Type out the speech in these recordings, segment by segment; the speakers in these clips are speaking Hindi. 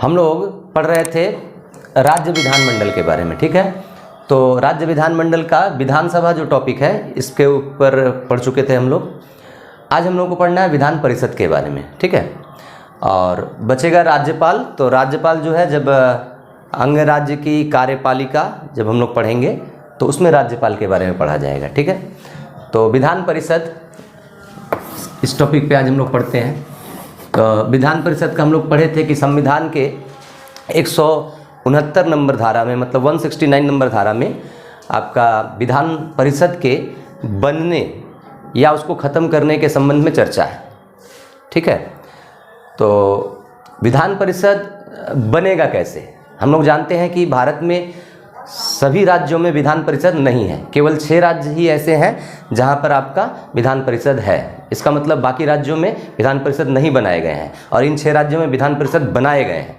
हम लोग पढ़ रहे थे राज्य विधानमंडल के बारे में, ठीक है। तो राज्य विधानमंडल का विधानसभा जो टॉपिक है इसके ऊपर पढ़ चुके थे हम लोग। आज हम लोग को पढ़ना है विधान परिषद के बारे में, ठीक है। और बचेगा राज्यपाल। तो राज्यपाल जो है जब अंग राज्य की कार्यपालिका जब हम लोग पढ़ेंगे तो उसमें राज्यपाल के बारे में पढ़ा जाएगा, ठीक है। तो विधान परिषद इस टॉपिक पे आज हम लोग पढ़ते हैं। तो विधान परिषद का हम लोग पढ़े थे कि संविधान के 169 नंबर धारा में, मतलब 169 नंबर धारा में आपका विधान परिषद के बनने या उसको ख़त्म करने के संबंध में चर्चा है, ठीक है। तो विधान परिषद बनेगा कैसे? हम लोग जानते हैं कि भारत में सभी राज्यों में विधान परिषद नहीं है, केवल 6 राज्य ही ऐसे हैं जहां पर आपका विधान परिषद है। इसका मतलब बाकी राज्यों में विधान परिषद नहीं बनाए गए हैं और इन 6 राज्यों में विधान परिषद बनाए गए हैं।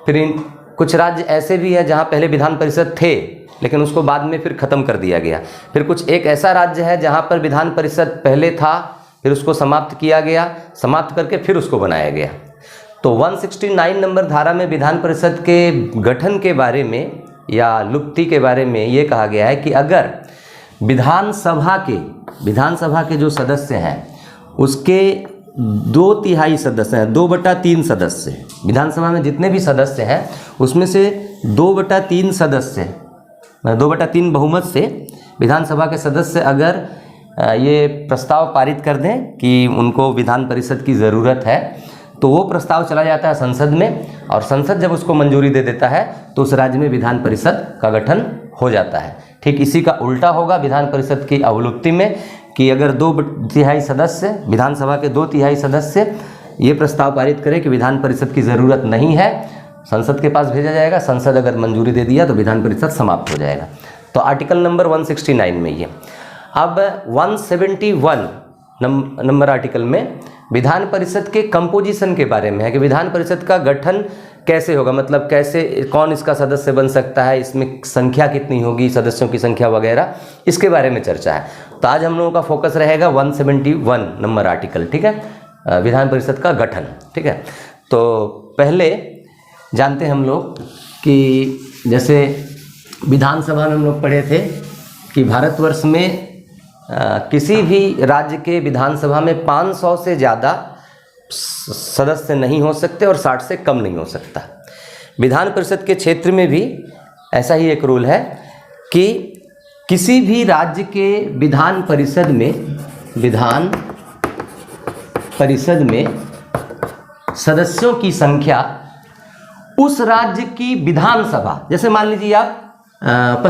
फिर इन कुछ राज्य ऐसे भी हैं जहां पहले विधान परिषद थे लेकिन उसको बाद में फिर ख़त्म कर दिया गया। फिर कुछ एक ऐसा राज्य है जहां पर विधान परिषद पहले था, फिर उसको समाप्त किया गया, समाप्त करके फिर उसको बनाया गया। तो 169 नंबर धारा में विधान परिषद के गठन के बारे में या लुप्ति के बारे में ये कहा गया है कि अगर विधानसभा के जो सदस्य हैं उसके 2/3 सदस्य हैं, 2/3 सदस्य, विधानसभा में जितने भी सदस्य हैं उसमें से 2/3 सदस्य, 2/3 बहुमत से विधानसभा के सदस्य अगर ये प्रस्ताव पारित कर दें कि उनको विधान परिषद की ज़रूरत है तो वो प्रस्ताव चला जाता है संसद में और संसद जब उसको मंजूरी दे देता है तो उस राज्य में विधान परिषद का गठन हो जाता है। ठीक इसी का उल्टा होगा विधान परिषद की अवलुप्ति में कि अगर 2/3 सदस्य, विधानसभा के 2/3 सदस्य ये प्रस्ताव पारित करें कि विधान परिषद की ज़रूरत नहीं है, संसद के पास भेजा जाएगा, संसद अगर मंजूरी दे दिया तो विधान परिषद समाप्त हो जाएगा। तो आर्टिकल नंबर 169 में ये। अब 171 नंबर आर्टिकल में विधान परिषद के कंपोजिशन के बारे में है कि विधान परिषद का गठन कैसे होगा, मतलब कैसे, कौन इसका सदस्य बन सकता है, इसमें संख्या कितनी होगी, सदस्यों की संख्या वगैरह, इसके बारे में चर्चा है। तो आज हम लोगों का फोकस रहेगा 171 नंबर आर्टिकल, ठीक है, विधान परिषद का गठन, ठीक है। तो पहले जानते हैं हम लोग कि जैसे विधानसभा में हम लोग पढ़े थे कि भारतवर्ष में किसी भी राज्य के विधानसभा में 500 से ज़्यादा सदस्य नहीं हो सकते और 60 से कम नहीं हो सकता। विधान परिषद के क्षेत्र में भी ऐसा ही एक रूल है कि किसी भी राज्य के विधान परिषद में सदस्यों की संख्या उस राज्य की विधानसभा, जैसे मान लीजिए आप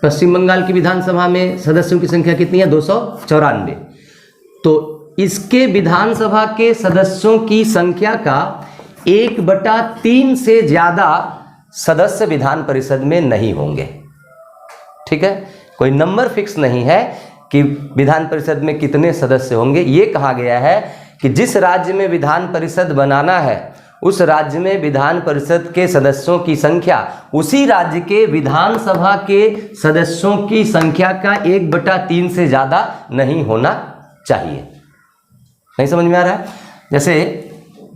पश्चिम बंगाल की विधानसभा में सदस्यों की संख्या कितनी है? 294। तो इसके विधानसभा के सदस्यों की संख्या का 1/3 से ज़्यादा सदस्य विधान परिषद में नहीं होंगे, ठीक है। कोई नंबर फिक्स नहीं है कि विधान परिषद में कितने सदस्य होंगे। ये कहा गया है कि जिस राज्य में विधान परिषद बनाना है उस राज्य में विधान परिषद के सदस्यों की संख्या उसी राज्य के विधानसभा के सदस्यों की संख्या का 1/3 से ज़्यादा नहीं होना चाहिए। नहीं समझ में आ रहा है? जैसे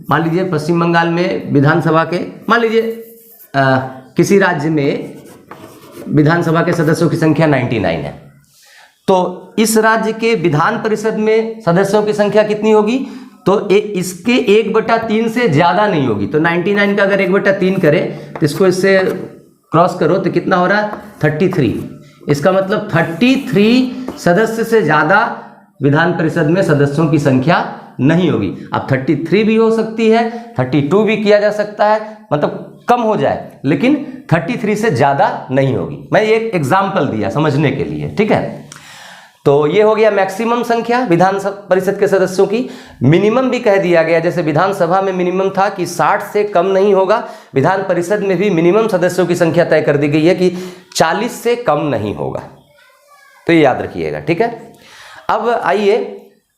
मान लीजिए पश्चिम बंगाल में विधानसभा के, मान लीजिए किसी राज्य में विधानसभा के सदस्यों की संख्या 99 है, तो इस राज्य के विधान परिषद में सदस्यों की संख्या कितनी होगी? तो इसके 1/3 से ज़्यादा नहीं होगी। तो 99 का अगर 1/3 करें तो इसको इससे क्रॉस करो तो कितना हो रहा है? 33। इसका मतलब 33 सदस्य से ज़्यादा विधान परिषद में सदस्यों की संख्या नहीं होगी। अब 33 भी हो सकती है, 32 भी किया जा सकता है, मतलब कम हो जाए, लेकिन 33 से ज़्यादा नहीं होगी। मैं एक एग्जाम्पल दिया समझने के लिए, ठीक है। तो ये हो गया मैक्सिमम संख्या विधान परिषद के सदस्यों की। मिनिमम भी कह दिया गया, जैसे विधानसभा में मिनिमम था कि 60 से कम नहीं होगा, विधान परिषद में भी मिनिमम सदस्यों की संख्या तय कर दी गई है कि 40 से कम नहीं होगा। तो ये याद रखिएगा, ठीक है। अब आइए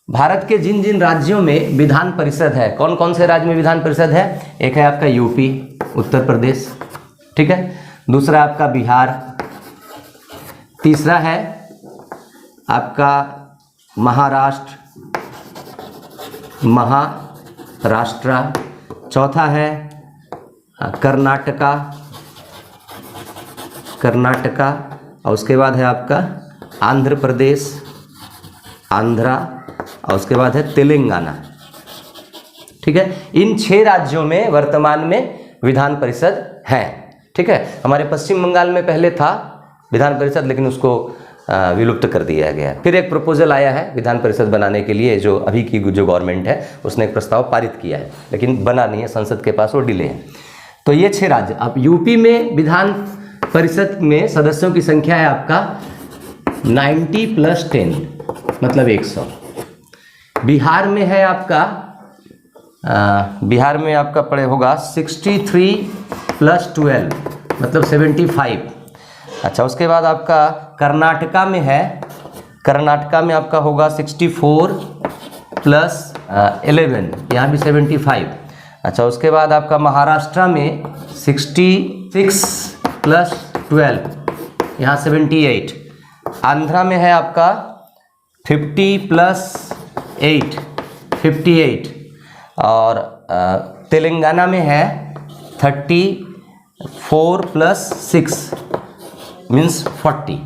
भारत के जिन जिन राज्यों में विधान परिषद है, कौन कौन से राज्य में विधान परिषद है? एक है आपका यूपी, उत्तर प्रदेश, ठीक है। दूसरा आपका बिहार, तीसरा है आपका महाराष्ट्र, चौथा है कर्नाटका, कर्नाटका, और उसके बाद है आपका आंध्र प्रदेश, आंध्रा, और उसके बाद है तेलंगाना। ठीक है, इन 6 राज्यों में वर्तमान में विधान परिषद है। ठीक है, हमारे पश्चिम बंगाल में पहले था विधान परिषद, लेकिन उसको विलुप्त कर दिया गया। फिर एक प्रपोजल आया है विधान परिषद बनाने के लिए, जो अभी की जो गवर्नमेंट है उसने एक प्रस्ताव पारित किया है, लेकिन बना नहीं है, संसद के पास वो डिले है। तो ये 6 राज्य। अब यूपी में विधान परिषद में सदस्यों की संख्या है आपका 90 + 10 मतलब 100। बिहार में है आपका बिहार में आपका पड़े होगा 63 + 12 मतलब 75। अच्छा, उसके बाद आपका कर्नाटका में है, कर्नाटका में आपका होगा 64 + 11 यहाँ भी 75। अच्छा, उसके बाद आपका महाराष्ट्र में 66 + 12 यहाँ 78। आंध्रा में है आपका 50 + 8 58। और तेलंगाना में है 34 + 6 मीन्स 40।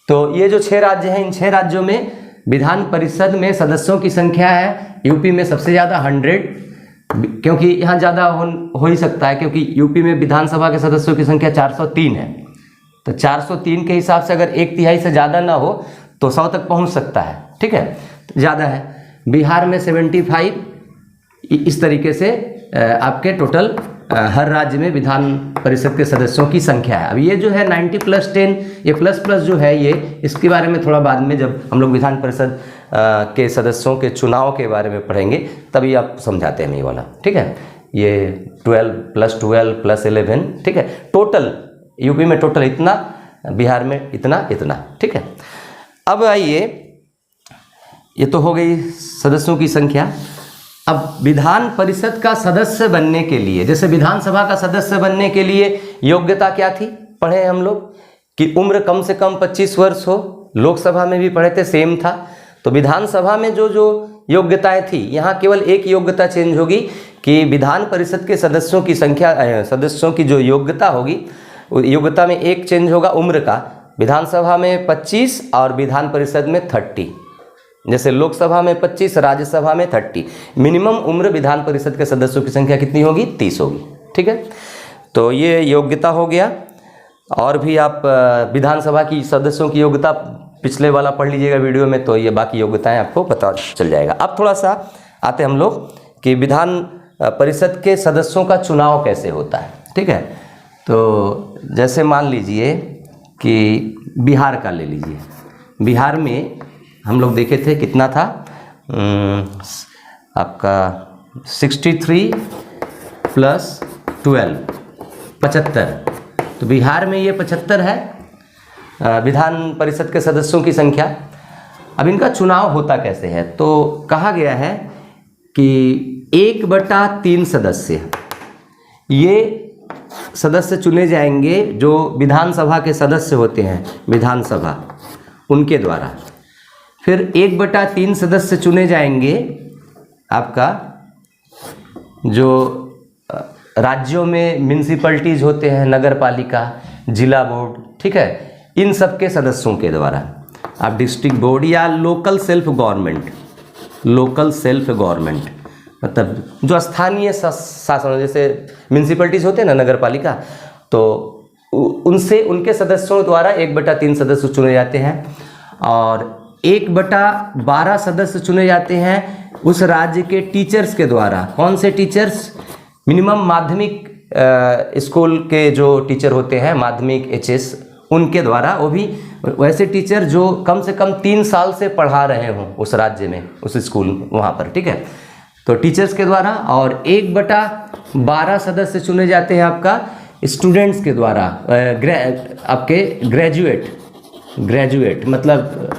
तो ये जो 6 राज्य हैं, इन 6 राज्यों में विधान परिषद में सदस्यों की संख्या है यूपी में सबसे ज़्यादा 100, क्योंकि यहाँ ज़्यादा हो ही सकता है, क्योंकि यूपी में विधानसभा के सदस्यों की संख्या 403 है। तो 403 के हिसाब से अगर 1/3 से ज़्यादा ना हो तो 100 तक पहुँच सकता है। ठीक है, तो ज़्यादा है। बिहार में 75। इस तरीके से आपके टोटल हर राज्य में विधान परिषद के सदस्यों की संख्या है। अब ये जो है 90 + 10, ये प्लस जो है ये, इसके बारे में थोड़ा बाद में जब हम लोग विधान परिषद के सदस्यों के चुनाव के बारे में पढ़ेंगे तभी आप समझाते हैं ये वाला। ठीक है, ये 12 + 12 + 11। ठीक है, टोटल यूपी में टोटल इतना, बिहार में इतना इतना। ठीक है, अब आइए, ये तो हो गई सदस्यों की संख्या। अब विधान परिषद का सदस्य बनने के लिए, जैसे विधानसभा का सदस्य बनने के लिए योग्यता क्या थी, पढ़े हम लोग कि उम्र कम से कम 25 वर्ष हो। लोकसभा में भी पढ़े थे, सेम था। तो विधानसभा में जो जो योग्यताएं थी, यहाँ केवल एक योग्यता चेंज होगी कि विधान परिषद के सदस्यों की संख्या, सदस्यों की जो योग्यता होगी, योग्यता में एक चेंज होगा उम्र का। विधानसभा में 25 और विधान परिषद में 30। जैसे लोकसभा में 25, राज्यसभा में 30। मिनिमम उम्र विधान परिषद के सदस्यों की संख्या कितनी होगी? 30 होगी। ठीक है, तो ये योग्यता हो गया। और भी आप विधानसभा की सदस्यों की योग्यता पिछले वाला पढ़ लीजिएगा वीडियो में, तो ये बाकी योग्यताएं आपको पता चल जाएगा। अब थोड़ा सा आते हम लोग कि विधान परिषद के सदस्यों का चुनाव कैसे होता है। ठीक है, तो जैसे मान लीजिए कि बिहार का ले लीजिए। बिहार में हम लोग देखे थे कितना था, आपका 63 + 12 75। तो बिहार में ये 75 है विधान परिषद के सदस्यों की संख्या। अब इनका चुनाव होता कैसे है, तो कहा गया है कि 1/3 सदस्य, ये सदस्य चुने जाएंगे जो विधानसभा के सदस्य होते हैं, विधानसभा उनके द्वारा। फिर 1/3 सदस्य चुने जाएंगे आपका जो राज्यों में म्यूनिसिपैलिटीज होते हैं, नगर पालिका, जिला बोर्ड। ठीक है, इन सब के सदस्यों के द्वारा। आप डिस्ट्रिक्ट बोर्ड या local self government, local self government मतलब जो स्थानीय शासन, जैसे म्यूनिसिपैलिटीज होते हैं ना, नगर पालिका, तो उनसे उनके सदस्यों द्वारा 1/3 सदस्य चुने जाते हैं। और 1/12 सदस्य चुने जाते हैं उस राज्य के टीचर्स के द्वारा। कौन से टीचर्स? मिनिमम माध्यमिक स्कूल के जो टीचर होते हैं, माध्यमिक HS, उनके द्वारा। वो भी वैसे टीचर जो कम से कम 3 साल से पढ़ा रहे हों उस राज्य में, उस स्कूल वहाँ पर। ठीक है, तो टीचर्स के द्वारा। और 1/12 सदस्य चुने जाते हैं आपका स्टूडेंट्स के द्वारा, आपके ग्रेजुएट मतलब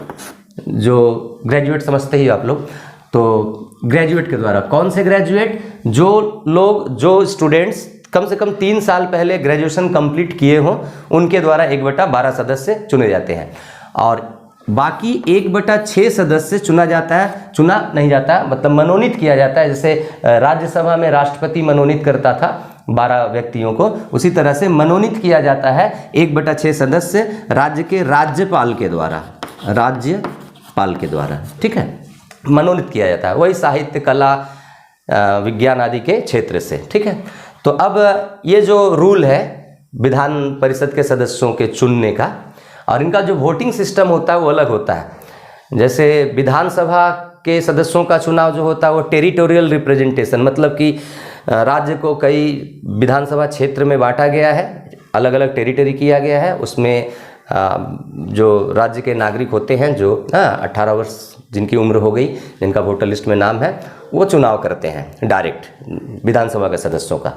जो ग्रेजुएट समझते ही आप लोग, तो ग्रेजुएट के द्वारा। कौन से ग्रेजुएट? जो स्टूडेंट्स कम से कम 3 साल पहले ग्रेजुएशन कंप्लीट किए हों, उनके द्वारा 1/12 सदस्य चुने जाते हैं। और बाकी 1/6 सदस्य चुना नहीं जाता, मतलब मनोनीत किया जाता है। जैसे राज्यसभा में राष्ट्रपति मनोनीत करता था, 12 व्यक्तियों को, उसी तरह से मनोनीत किया जाता है 1/6 सदस्य राज्य के राज्यपाल के द्वारा, राज्यपाल के द्वारा, ठीक है, मनोनीत किया जाता है, वही साहित्य, कला, विज्ञान आदि के क्षेत्र से, ठीक है। तो अब ये जो रूल है विधान परिषद के सदस्यों के चुनने का, और इनका जो वोटिंग सिस्टम होता है वो अलग होता है। जैसे विधानसभा के सदस्यों का चुनाव जो होता है वो टेरिटोरियल रिप्रेजेंटेशन, मतलब कि राज्य को कई विधानसभा क्षेत्र में बांटा गया है, अलग अलग टेरिटरी किया गया है, उसमें जो राज्य के नागरिक होते हैं, जो 18 वर्ष जिनकी उम्र हो गई, जिनका वोटर लिस्ट में नाम है, वो चुनाव करते हैं डायरेक्ट विधानसभा के सदस्यों का।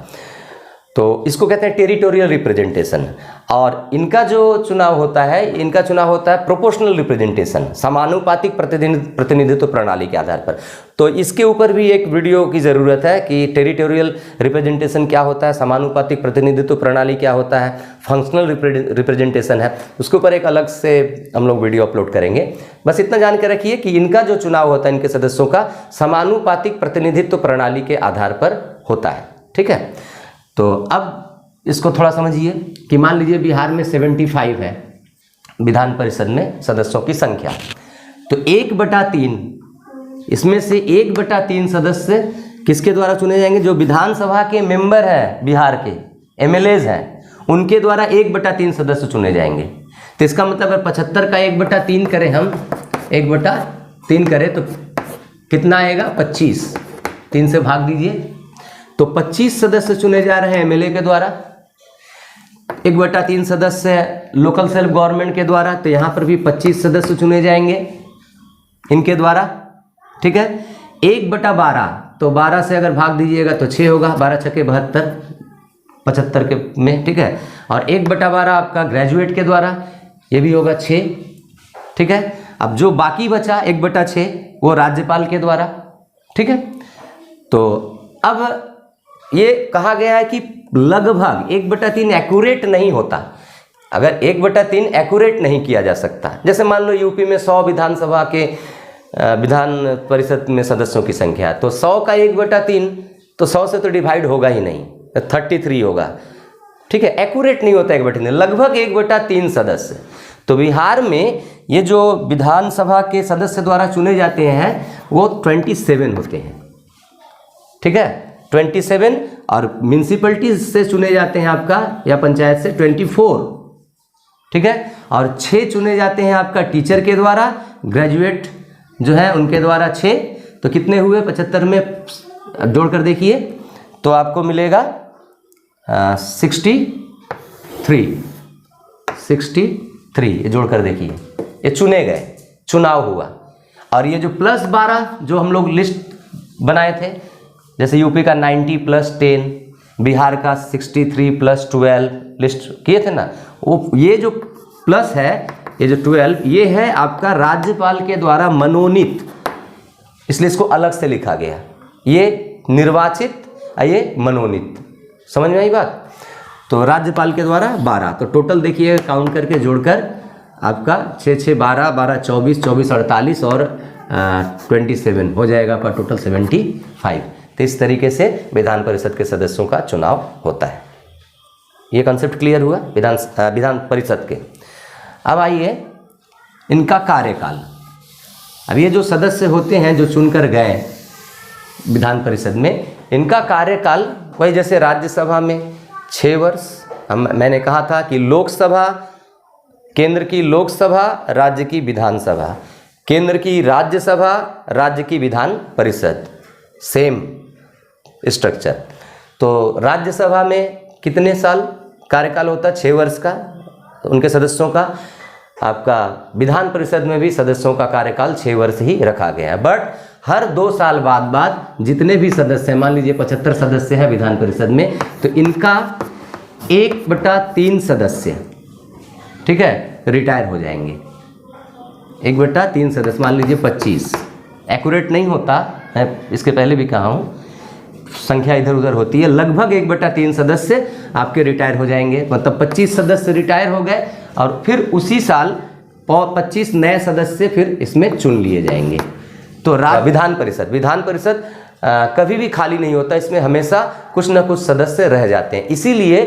तो इसको कहते हैं टेरिटोरियल रिप्रेजेंटेशन। और इनका जो चुनाव होता है, इनका चुनाव होता है प्रोपोर्शनल रिप्रेजेंटेशन, समानुपातिक प्रतिनिधित्व प्रणाली के आधार पर। तो इसके ऊपर भी एक वीडियो की ज़रूरत है कि टेरिटोरियल रिप्रेजेंटेशन क्या होता है, समानुपातिक प्रतिनिधित्व प्रणाली क्या होता है, फंक्शनल रिप्रेजेंटेशन है, उसके ऊपर एक अलग से हम लोग वीडियो अपलोड करेंगे। बस इतना जान के रखिए कि इनका जो चुनाव होता है इनके सदस्यों का समानुपातिक प्रतिनिधित्व प्रणाली के आधार पर होता है, ठीक है। तो अब इसको थोड़ा समझिए कि मान लीजिए बिहार में 75 है विधान परिषद में सदस्यों की संख्या, तो 1/3, इसमें से 1/3 सदस्य किसके द्वारा चुने जाएंगे, जो विधानसभा के मेंबर हैं, बिहार के MLAs हैं, उनके द्वारा 1/3 सदस्य चुने जाएंगे। तो इसका मतलब अगर 75 का 1/3 करें, हम 1/3 करें तो कितना आएगा, 25, 3 से भाग दीजिए, तो 25 सदस्य चुने जा रहे हैं MLA के द्वारा, 1/3 सदस्य लोकल सेल्फ गवर्नमेंट के द्वारा, तो यहाँ पर भी 25 सदस्य चुने जाएंगे इनके द्वारा, ठीक है। 1/12, तो 12 से अगर भाग दीजिएगा तो 6 होगा, 12 छके 72, 75 के में, ठीक है। और 1/12 आपका ग्रेजुएट के द्वारा, ये भी होगा 6, ठीक है। अब जो बाकी बचा 1/6 वो राज्यपाल के द्वारा, ठीक है। तो अब ये कहा गया है कि लगभग 1/3 एक्यूरेट नहीं होता, अगर 1/3 एक्यूरेट नहीं किया जा सकता। जैसे मान लो यूपी में 100 विधानसभा के विधान परिषद में सदस्यों की संख्या है, तो 100 का 1/3, तो 100 से तो डिवाइड होगा ही नहीं, 33 होगा, ठीक है। एक्यूरेट नहीं होता 1/3, लगभग 1/3 सदस्य। तो बिहार में ये जो विधानसभा के सदस्य द्वारा चुने जाते हैं वो 27 होते हैं, ठीक है, 27, और म्यूनसिपैलिटी से चुने जाते हैं आपका, या पंचायत से 24, ठीक है। और 6 चुने जाते हैं आपका टीचर के द्वारा, ग्रेजुएट जो है उनके द्वारा 6, तो कितने हुए 75 में जोड़कर देखिए तो आपको मिलेगा 63, ये जोड़कर देखिए, ये चुने गए, चुनाव हुआ। और ये जो +12 जो हम लोग लिस्ट बनाए थे, जैसे यूपी का 90 + 10, बिहार का 63 + 12 लिस्ट किए थे ना, वो ये जो प्लस है, ये जो 12, ये है आपका राज्यपाल के द्वारा मनोनीत, इसलिए इसको अलग से लिखा गया, ये निर्वाचित, ये मनोनीत, समझ में आई बात। तो राज्यपाल के द्वारा 12, तो टोटल देखिए काउंट करके जोड़कर आपका 6 6 12 12 24 24 48 और 27 हो जाएगा आपका टोटल 75। तो इस तरीके से विधान परिषद के सदस्यों का चुनाव होता है। ये कॉन्सेप्ट क्लियर हुआ विधान परिषद के। अब आइए इनका कार्यकाल। अब ये जो सदस्य होते हैं जो चुनकर गए विधान परिषद में, इनका कार्यकाल वही जैसे राज्यसभा में 6 वर्ष, मैंने कहा था कि लोकसभा, केंद्र की लोकसभा, राज्य की विधानसभा, केंद्र की राज्यसभा, राज्य की विधान परिषद, सेम स्ट्रक्चर। तो राज्यसभा में कितने साल कार्यकाल होता है, 6 वर्ष का उनके सदस्यों का। आपका विधान परिषद में भी सदस्यों का कार्यकाल 6 वर्ष ही रखा गया है, बट हर 2 साल बाद जितने भी सदस्य हैं, मान लीजिए 75 सदस्य हैं विधान परिषद में, तो इनका 1/3 सदस्य, ठीक है, रिटायर हो जाएंगे। 1/3 सदस्य, मान लीजिए 25, एक्यूरेट नहीं होता, मैं इसके पहले भी कहा हूँ, संख्या इधर उधर होती है, लगभग 1/3 सदस्य आपके रिटायर हो जाएंगे, मतलब 25 सदस्य रिटायर हो गए और फिर उसी साल 25 नए सदस्य फिर इसमें चुन लिए जाएंगे। तो विधान परिषद कभी भी खाली नहीं होता, इसमें हमेशा कुछ न कुछ सदस्य रह जाते हैं। इसीलिए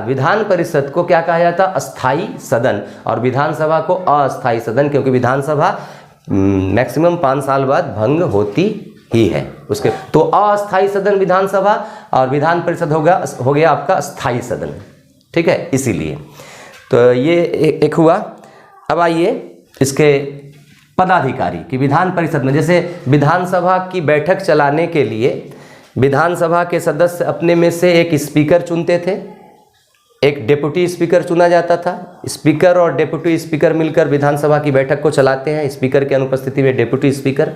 विधान परिषद को क्या कहा जाता है? अस्थाई सदन, और विधानसभा को अस्थाई सदन, क्योंकि विधानसभा मैक्सिमम 5 साल बाद भंग होती ही है उसके। तो अस्थाई सदन विधानसभा, और विधान परिषद हो गया आपका स्थाई सदन, ठीक है। इसीलिए तो ये एक हुआ। अब आइए इसके पदाधिकारी कि विधान परिषद में, जैसे विधानसभा की बैठक चलाने के लिए विधानसभा के सदस्य अपने में से एक स्पीकर चुनते थे, एक डेप्यूटी स्पीकर चुना जाता था। स्पीकर और डेप्यूटी स्पीकर मिलकर विधानसभा की बैठक को चलाते हैं, स्पीकर की अनुपस्थिति में डेप्यूटी स्पीकर,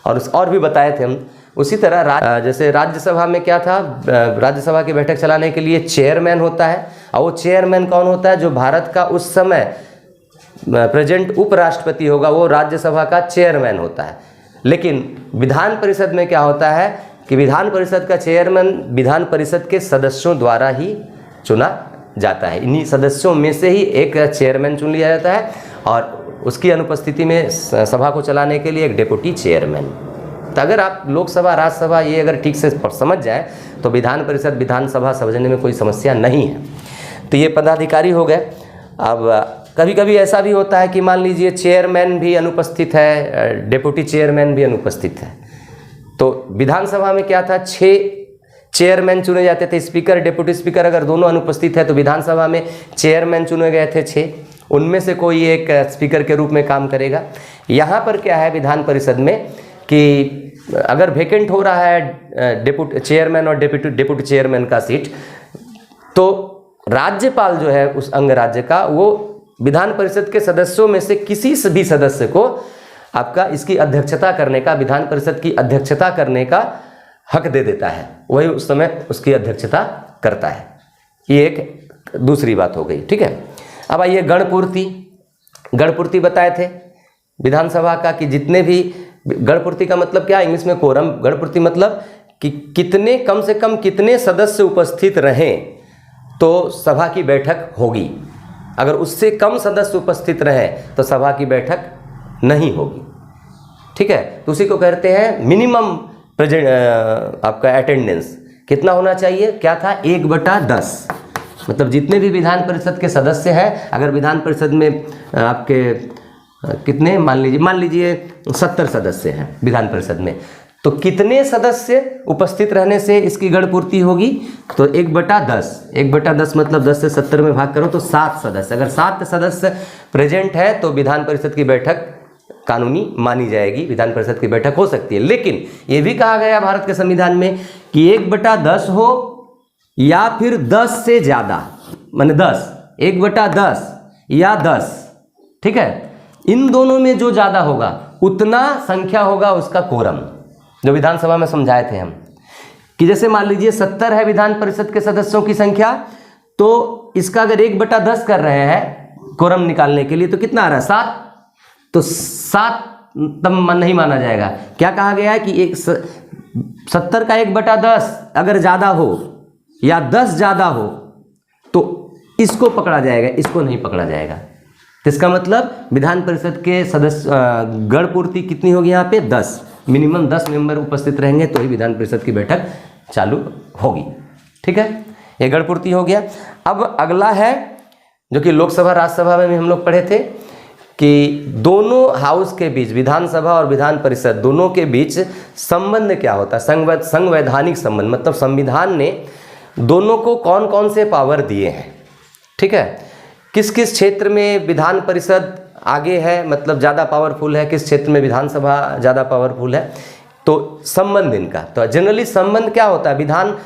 और भी बताए थे हम। उसी तरह जैसे राज्यसभा में क्या था, राज्यसभा की बैठक चलाने के लिए चेयरमैन होता है, और वो चेयरमैन कौन होता है? जो भारत का उस समय प्रेजेंट उपराष्ट्रपति होगा, वो राज्यसभा का चेयरमैन होता है। लेकिन विधान परिषद में क्या होता है कि विधान परिषद का चेयरमैन विधान परिषद के सदस्यों द्वारा ही चुना जाता है। इन्हीं सदस्यों में से ही एक चेयरमैन चुन लिया जाता है, और उसकी अनुपस्थिति में सभा को चलाने के लिए एक डेप्यूटी चेयरमैन। तो अगर आप लोकसभा राज्यसभा ये अगर ठीक से समझ जाए तो विधान परिषद विधानसभा समझने में कोई समस्या नहीं है। तो ये पदाधिकारी हो गए। अब कभी कभी ऐसा भी होता है कि मान लीजिए चेयरमैन भी अनुपस्थित है, डेप्यूटी चेयरमैन भी अनुपस्थित है। तो विधानसभा में क्या था, 6 चेयरमैन चुने जाते थे, स्पीकर डेप्यूटी स्पीकर अगर दोनों अनुपस्थित है तो विधानसभा में चेयरमैन चुने गए थे 6, उनमें से कोई एक स्पीकर के रूप में काम करेगा। यहाँ पर क्या है विधान परिषद में कि अगर वेकेंट हो रहा है डेप्यूटी चेयरमैन और डेप्यूटी चेयरमैन का सीट, तो राज्यपाल जो है उस अंग राज्य का, वो विधान परिषद के सदस्यों में से किसी भी सदस्य को आपका इसकी अध्यक्षता करने का, विधान परिषद की अध्यक्षता करने का हक दे देता है, वही उस समय उसकी अध्यक्षता करता है। ये एक दूसरी बात हो गई, ठीक है। अब आइए गणपूर्ति बताए थे विधानसभा का कि जितने भी, गणपूर्ति का मतलब क्या, इंग्लिश में कोरम। गणपूर्ति मतलब कि कितने, कम से कम कितने सदस्य उपस्थित रहें तो सभा की बैठक होगी। अगर उससे कम सदस्य उपस्थित रहे तो सभा की बैठक नहीं होगी, ठीक है। तो उसी को कहते हैं मिनिमम प्रेजेंट, आपका अटेंडेंस कितना होना चाहिए, क्या था 1/10। मतलब जितने भी विधान परिषद के सदस्य हैं, अगर विधान परिषद में आपके कितने, मान लीजिए 70 सदस्य हैं विधान परिषद में, तो कितने सदस्य उपस्थित रहने से इसकी गणपूर्ति होगी, तो 1/10। 1/10 मतलब 10 से 70 में भाग करो तो 7 सदस्य। अगर 7 सदस्य प्रेजेंट है तो विधान परिषद की बैठक कानूनी मानी जाएगी, विधान परिषद की बैठक हो सकती है। लेकिन ये भी कहा गया भारत के संविधान में कि 1/10 हो या फिर 10 से ज़्यादा, माने 10, 1/10 या 10, ठीक है। इन दोनों में जो ज़्यादा होगा उतना संख्या होगा उसका कोरम, जो विधानसभा में समझाए थे हम कि जैसे मान लीजिए 70 है विधान परिषद के सदस्यों की संख्या, तो इसका अगर 1/10 कर रहे हैं कोरम निकालने के लिए तो कितना आ रहा है 7, तो 7 तब नहीं माना जाएगा। क्या कहा गया है कि 70 का 1/10 अगर ज़्यादा हो या 10 ज़्यादा हो तो इसको पकड़ा जाएगा, इसको नहीं पकड़ा जाएगा। तो इसका मतलब विधान परिषद के सदस्य गणपूर्ति कितनी होगी यहाँ पे 10, मिनिमम 10 मेंबर उपस्थित रहेंगे तो ही विधान परिषद की बैठक चालू होगी, ठीक है। ये गणपूर्ति हो गया। अब अगला है जो कि लोकसभा राज्यसभा में भी हम लोग पढ़े थे कि दोनों हाउस के बीच, विधानसभा और विधान परिषद दोनों के बीच संबंध क्या होता है, संवैधानिक संबंध। मतलब संविधान ने दोनों को कौन कौन से पावर दिए हैं, ठीक है। किस किस क्षेत्र में विधान परिषद आगे है, मतलब ज़्यादा पावरफुल है, किस क्षेत्र में विधानसभा ज़्यादा पावरफुल है, तो संबंध इनका। तो जनरली संबंध क्या होता है, विधान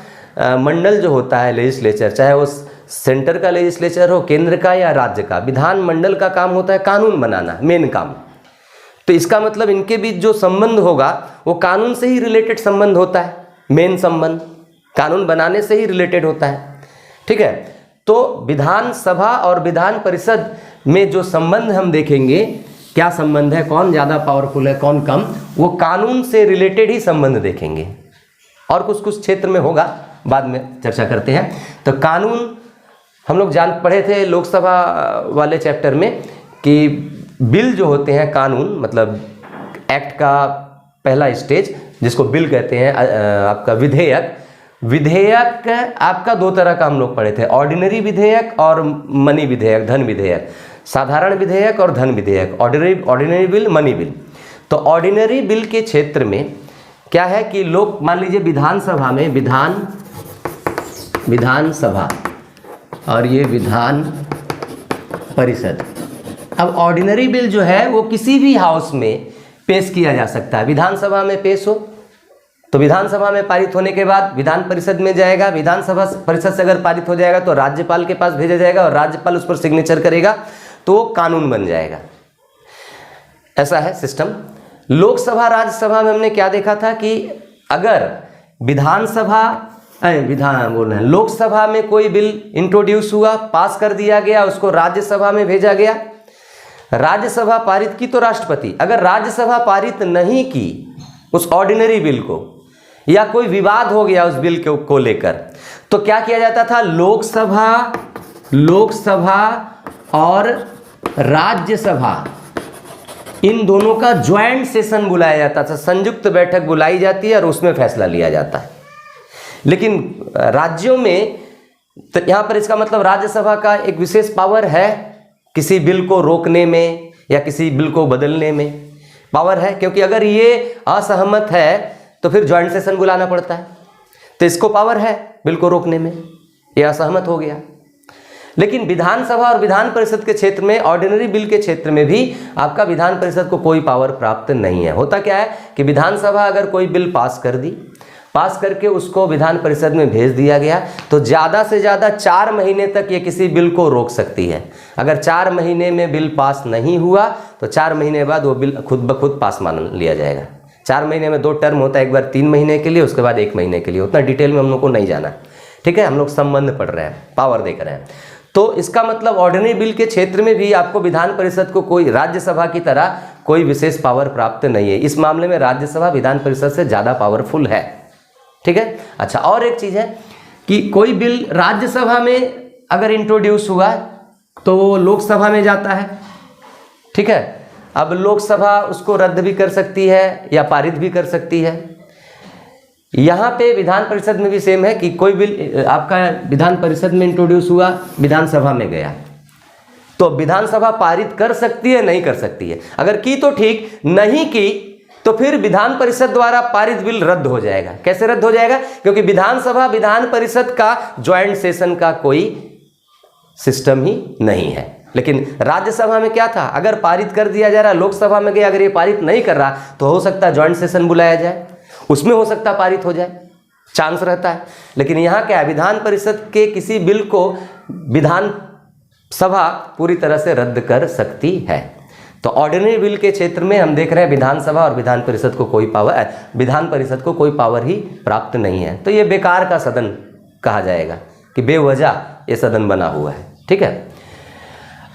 मंडल जो होता है लेजिस्लेचर, चाहे वो सेंटर का लेजिस्लेचर हो, केंद्र का या राज्य का, विधान मंडल का काम होता है कानून बनाना, मेन काम। तो इसका मतलब इनके बीच जो संबंध होगा वो कानून से ही रिलेटेड संबंध होता है, मेन संबंध कानून बनाने से ही रिलेटेड होता है, ठीक है। तो विधानसभा और विधान परिषद में जो संबंध हम देखेंगे, क्या संबंध है, कौन ज़्यादा पावरफुल है कौन कम, वो कानून से रिलेटेड ही संबंध देखेंगे। और कुछ कुछ क्षेत्र में होगा, बाद में चर्चा करते हैं। तो कानून हम लोग पढ़े थे लोकसभा वाले चैप्टर में कि बिल जो होते हैं कानून, मतलब एक्ट का पहला स्टेज जिसको बिल कहते हैं, आपका विधेयक। विधेयक आपका दो तरह का हम लोग पढ़े थे, ऑर्डिनरी विधेयक और मनी विधेयक, धन विधेयक। साधारण विधेयक और धन विधेयक, ऑर्डिनरी बिल, मनी बिल। तो ऑर्डिनरी बिल के क्षेत्र में क्या है कि लोग, मान लीजिए विधानसभा में, विधानसभा और ये विधान परिषद। अब ऑर्डिनरी बिल जो है वो किसी भी हाउस में पेश किया जा सकता है। विधानसभा में पेश हो तो विधानसभा में पारित होने के बाद विधान परिषद में जाएगा, विधानसभा परिषद से अगर पारित हो जाएगा तो राज्यपाल के पास भेजा जाएगा और राज्यपाल उस पर सिग्नेचर करेगा तो कानून बन जाएगा। ऐसा है सिस्टम। लोकसभा राज्यसभा में हमने क्या देखा था कि अगर लोकसभा में कोई बिल इंट्रोड्यूस हुआ, पास कर दिया गया, उसको राज्यसभा में भेजा गया, राज्यसभा पारित की तो राष्ट्रपति, अगर राज्यसभा पारित नहीं की उस ऑर्डिनरी बिल को या कोई विवाद हो गया उस बिल को लेकर, तो क्या किया जाता था, लोकसभा और राज्यसभा इन दोनों का ज्वाइंट सेशन बुलाया जाता था, संयुक्त बैठक बुलाई जाती है और उसमें फैसला लिया जाता है। लेकिन राज्यों में तो यहाँ पर इसका मतलब राज्यसभा का एक विशेष पावर है, किसी बिल को रोकने में या किसी बिल को बदलने में पावर है, क्योंकि अगर ये असहमत है तो फिर ज्वाइंट सेशन बुलाना पड़ता है, तो इसको पावर है बिल को रोकने में, ये असहमत हो गया। लेकिन विधानसभा और विधान परिषद के क्षेत्र में, ऑर्डिनरी बिल के क्षेत्र में भी आपका विधान परिषद को कोई पावर प्राप्त नहीं है। होता क्या है कि विधानसभा अगर कोई बिल पास कर दी, पास करके उसको विधान परिषद में भेज दिया गया तो ज़्यादा से ज़्यादा 4 महीने तक ये किसी बिल को रोक सकती है। अगर 4 महीने में बिल पास नहीं हुआ तो 4 महीने बाद वो बिल खुद ब खुद पास मान लिया जाएगा। 4 महीने में 2 टर्म होता है, एक बार 3 महीने के लिए, उसके बाद 1 महीने के लिए। उतना डिटेल में हम लोग को नहीं जाना, ठीक है, हम लोग संबंध पढ़ रहे हैं, पावर देख रहे हैं। तो इसका मतलब ऑर्डिनरी बिल के क्षेत्र में भी आपको विधान परिषद को कोई राज्यसभा की तरह कोई विशेष पावर प्राप्त नहीं है। इस मामले में राज्यसभा विधान परिषद से ज़्यादा पावरफुल है, ठीक है। अच्छा, और एक चीज़ है कि कोई बिल राज्यसभा में अगर इंट्रोड्यूस हुआ तो वो लोकसभा में जाता है, ठीक है। अब लोकसभा उसको रद्द भी कर सकती है या पारित भी कर सकती है। यहाँ पे विधान परिषद में भी सेम है कि कोई बिल आपका विधान परिषद में इंट्रोड्यूस हुआ, विधानसभा में गया, तो विधानसभा पारित कर सकती है, नहीं कर सकती है। अगर की तो ठीक, नहीं की तो फिर विधान परिषद द्वारा पारित बिल रद्द हो जाएगा। कैसे रद्द हो जाएगा? क्योंकि विधानसभा विधान परिषद का ज्वाइंट सेशन का कोई सिस्टम ही नहीं है। लेकिन राज्यसभा में क्या था, अगर पारित कर दिया जा रहा, लोकसभा में गया, अगर ये पारित नहीं कर रहा तो हो सकता है ज्वाइंट सेशन बुलाया जाए, उसमें हो सकता है पारित हो जाए, चांस रहता है। लेकिन यहाँ क्या है, विधान परिषद के किसी बिल को विधान सभा पूरी तरह से रद्द कर सकती है। तो ऑर्डिनरी बिल के क्षेत्र में हम देख रहे हैं विधानसभा और विधान परिषद को कोई पावर, विधान परिषद को कोई पावर ही प्राप्त नहीं है। तो ये बेकार का सदन कहा जाएगा कि बेवजह ये सदन बना हुआ है, ठीक है।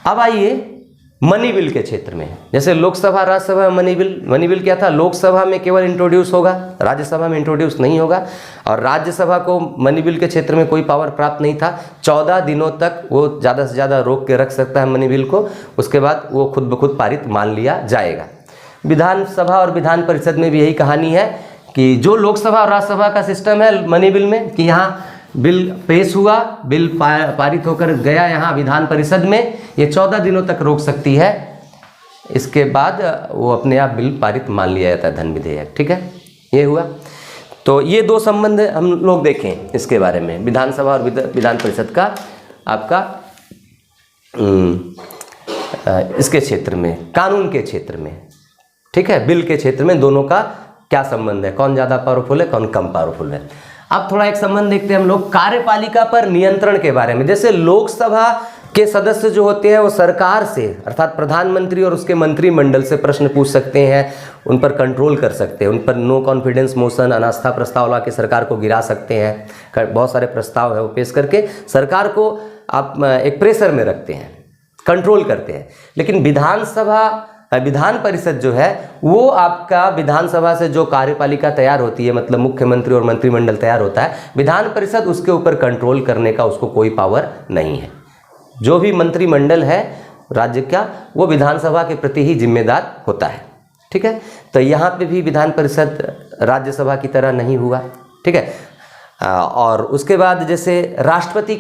अब आइए मनी बिल के क्षेत्र में, जैसे लोकसभा राज्यसभा मनी बिल क्या था, लोकसभा में केवल इंट्रोड्यूस होगा, राज्यसभा में इंट्रोड्यूस नहीं होगा। और राज्यसभा को मनी बिल के क्षेत्र में कोई पावर प्राप्त नहीं था। 14 दिनों तक वो ज़्यादा से ज़्यादा रोक के रख सकता है मनी बिल को, उसके बाद वो खुद ब खुद पारित मान लिया जाएगा। विधानसभा और विधान परिषद में भी यही कहानी है कि जो लोकसभा और राज्यसभा का सिस्टम है मनी बिल में, कि यहाँ बिल पेश हुआ, बिल पारित होकर गया यहाँ विधान परिषद में, ये 14 दिनों तक रोक सकती है, इसके बाद वो अपने आप बिल पारित मान लिया जाता है, धन विधेयक, ठीक है। ये हुआ। तो ये 2 संबंध हम लोग देखें इसके बारे में, विधानसभा और विधान परिषद का आपका इसके क्षेत्र में, कानून के क्षेत्र में, ठीक है, बिल के क्षेत्र में दोनों का क्या संबंध है, कौन ज़्यादा पावरफुल है, कौन कम पावरफुल है। अब थोड़ा एक संबंध देखते हैं हम लोग कार्यपालिका पर नियंत्रण के बारे में। जैसे लोकसभा के सदस्य जो होते हैं वो सरकार से, अर्थात प्रधानमंत्री और उसके मंत्रिमंडल से प्रश्न पूछ सकते हैं, उन पर कंट्रोल कर सकते हैं, उन पर नो कॉन्फिडेंस मोशन, अनास्था प्रस्ताव ला के सरकार को गिरा सकते हैं। बहुत सारे प्रस्ताव है वो पेश करके सरकार को आप एक प्रेशर में रखते हैं, कंट्रोल करते हैं। लेकिन विधान परिषद जो है वो आपका विधानसभा से जो कार्यपालिका तैयार होती है, मतलब मुख्यमंत्री और मंत्रिमंडल तैयार होता है, विधान परिषद उसके ऊपर कंट्रोल करने का उसको कोई पावर नहीं है। जो भी मंत्रिमंडल है राज्य का वो विधानसभा के प्रति ही जिम्मेदार होता है, ठीक है। तो यहाँ पे भी विधान परिषद राज्यसभा की तरह नहीं हुआ, ठीक है। और उसके बाद जैसे राष्ट्रपति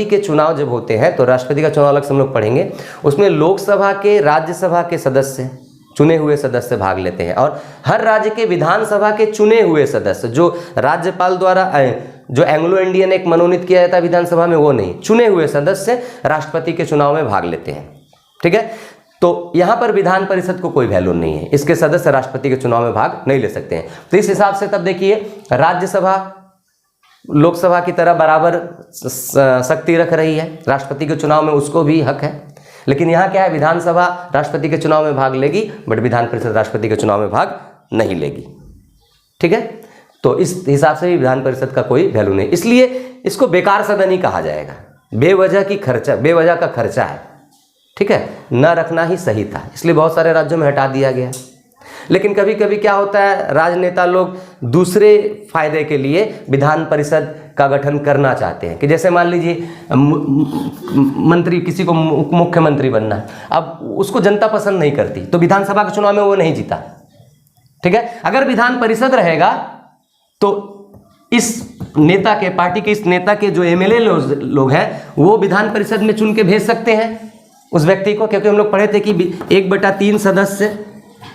के चुनाव जब होते हैं तो राष्ट्रपति का चुनाव अलग से हम लोग पढ़ेंगे। उसमें लोकसभा के, राज्यसभा के सदस्य, चुने हुए सदस्य भाग लेते हैं, और हर राज्य के विधानसभा के चुने हुए सदस्य, जो राज्यपाल द्वारा जो एंग्लो इंडियन एक मनोनीत किया जाता है विधानसभा में, वो नहीं, चुने हुए सदस्य राष्ट्रपति के चुनाव में भाग लेते हैं, ठीक है। तो यहाँ पर विधान परिषद को कोई वैल्यू नहीं है, इसके सदस्य राष्ट्रपति के चुनाव में भाग नहीं ले सकते हैं। तो इस हिसाब से तब देखिए राज्यसभा लोकसभा की तरह बराबर शक्ति रख रही है, राष्ट्रपति के चुनाव में उसको भी हक है। लेकिन यहाँ क्या है, विधानसभा राष्ट्रपति के चुनाव में भाग लेगी, बट विधान परिषद राष्ट्रपति के चुनाव में भाग नहीं लेगी, ठीक है। तो इस हिसाब से भी विधान परिषद का कोई वैल्यू नहीं, इसलिए इसको बेकार सदन ही कहा जाएगा। बेवजह का खर्चा है, ठीक है, न रखना ही सही था, इसलिए बहुत सारे राज्यों में हटा दिया गया। लेकिन कभी कभी क्या होता है, राजनेता लोग दूसरे फायदे के लिए विधान परिषद का गठन करना चाहते हैं, कि जैसे मान लीजिए मंत्री, किसी को मुख्यमंत्री बनना है, अब उसको जनता पसंद नहीं करती, तो विधानसभा के चुनाव में वो नहीं जीता, ठीक है। अगर विधान परिषद रहेगा तो इस नेता के, पार्टी के इस नेता के जो एमएलए लोग हैं, वो विधान परिषद में चुन के भेज सकते हैं उस व्यक्ति को, क्योंकि हम लोग पढ़े थे कि 1/3 सदस्य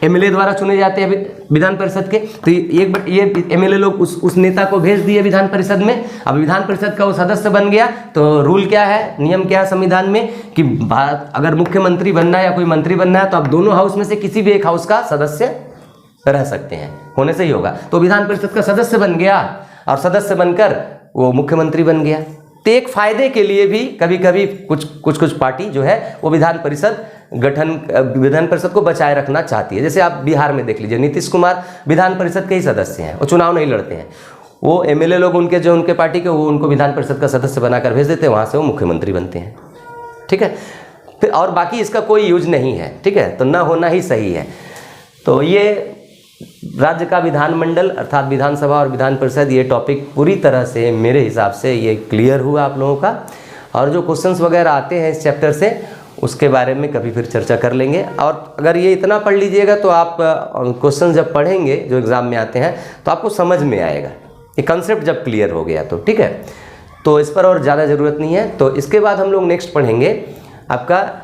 एमएलए द्वारा चुने जाते हैं विधान परिषद के। तो ये एमएलए लोग उस नेता को भेज दिए विधान परिषद में। अब विधान परिषद का वो सदस्य बन गया, तो रूल क्या है, नियम क्या है संविधान में, कि अगर मुख्यमंत्री बनना है या कोई मंत्री बनना है तो आप दोनों हाउस में से किसी भी एक हाउस का सदस्य रह सकते हैं, होने से ही होगा। तो विधान परिषद का सदस्य बन गया और सदस्य बनकर वो मुख्यमंत्री बन गया। तो एक फायदे के लिए भी कभी कभी कुछ पार्टी जो है वो विधान परिषद को बचाए रखना चाहती है। जैसे आप बिहार में देख लीजिए, नीतीश कुमार विधान परिषद के ही सदस्य हैं, वो चुनाव नहीं लड़ते हैं, वो एमएलए लोग उनके पार्टी के, वो उनको विधान परिषद का सदस्य बनाकर भेज देते हैं, वहाँ से वो मुख्यमंत्री बनते हैं, ठीक है। फिर और बाकी इसका कोई यूज नहीं है, ठीक है, तो ना होना ही सही है। तो ये राज्य का विधानमंडल अर्थात विधानसभा और विधान परिषद, ये टॉपिक पूरी तरह से मेरे हिसाब से ये क्लियर हुआ आप लोगों का। और जो क्वेश्चंस वगैरह आते हैं इस चैप्टर से, उसके बारे में कभी फिर चर्चा कर लेंगे। और अगर ये इतना पढ़ लीजिएगा तो आप क्वेश्चन जब पढ़ेंगे जो एग्ज़ाम में आते हैं तो आपको समझ में आएगा, ये कंसेप्ट जब क्लियर हो गया तो, ठीक है। तो इस पर और ज़्यादा ज़रूरत नहीं है। तो इसके बाद हम लोग नेक्स्ट पढ़ेंगे आपका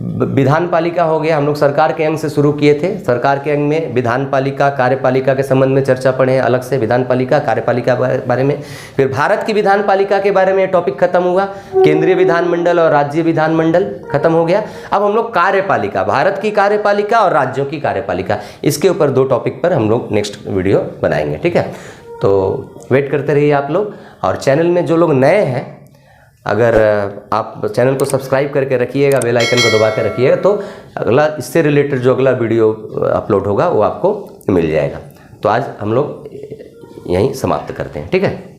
विधान पालिका हो गया। हम लोग सरकार के अंग से शुरू किए थे। सरकार के अंग में विधान पालिका, कार्यपालिका के संबंध में चर्चा पढ़े हैं अलग से, विधान पालिका, कार्यपालिका बारे में। फिर भारत की विधान पालिका के बारे में टॉपिक खत्म हुआ, केंद्रीय विधानमंडल और राज्य विधानमंडल खत्म हो गया। अब हम लोग कार्यपालिका, भारत की कार्यपालिका और राज्यों की कार्यपालिका, इसके ऊपर 2 टॉपिक पर हम लोग नेक्स्ट वीडियो बनाएंगे, ठीक है। तो वेट करते रहिए आप लोग। और चैनल में जो लोग नए हैं, अगर आप चैनल को सब्सक्राइब करके रखिएगा, बेल आइकन को दबा के रखिएगा, तो अगला इससे रिलेटेड जो अगला वीडियो अपलोड होगा वो आपको मिल जाएगा। तो आज हम लोग यहीं समाप्त करते हैं, ठीक है।